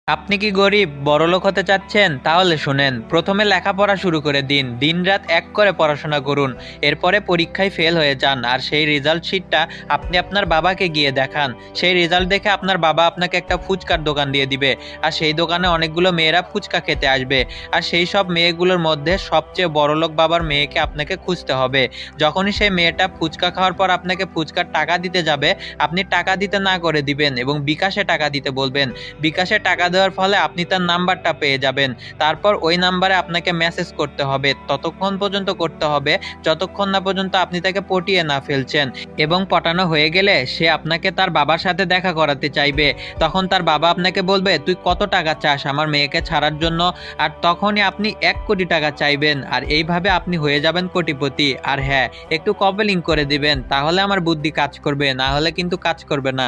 আপনি কি গরিব বড়লোক হতে চাচ্ছেন? তাহলে শুনেন, প্রথমে লেখাপড়া শুরু করে দিন, দিনরাত এক করে পড়াশোনা করুন। এরপরে পরীক্ষায় ফেল হয়ে যান আর সেই রেজাল্ট শিটটা আপনি আপনার বাবাকে গিয়ে দেখান। সেই রেজাল্ট দেখে আপনার বাবা আপনাকে একটা ফুচকার দোকান দিয়ে দিবে, আর সেই দোকানে অনেকগুলো মেয়েরা ফুচকা খেতে আসবে। আর সেই সব মেয়েগুলোর মধ্যে সবচেয়ে বড়লোক বাবার মেয়েকে আপনাকে খুঁজতে হবে। যখনই সেই মেয়েটা ফুচকা খাওয়ার পর আপনাকে ফুচকার টাকা দিতে যাবে, আপনি টাকা দিতে না করে দিবেন এবং বিকাশে টাকা দিতে বলবেন। বিকাশে টাকা দেওয়ার ফলে আপনি তার নাম্বারটা পেয়ে যাবেন। তারপর ওই নাম্বারে আপনাকে মেসেজ করতে হবে, ততক্ষণ পর্যন্ত করতে হবে যতক্ষণ না পর্যন্ত আপনি তাকে পটিয়ে না ফেলছেন। এবং পটানো হয়ে গেলে সে আপনাকে তার বাবার সাথে দেখা করাতে চাইবে। তখন তার বাবা আপনাকে বলবে, তুই কত টাকা চাস আমার মেয়েকে ছাড়ার জন্য? আর তখনই আপনি 1 কোটি টাকা চাইবেন, আর এইভাবে আপনি হয়ে যাবেন কোটিপতি। আর হ্যাঁ, একটু কপলিং করে দিবেন, তাহলে আমার বুদ্ধি কাজ করবে, না হলে কিন্তু কাজ করবে না।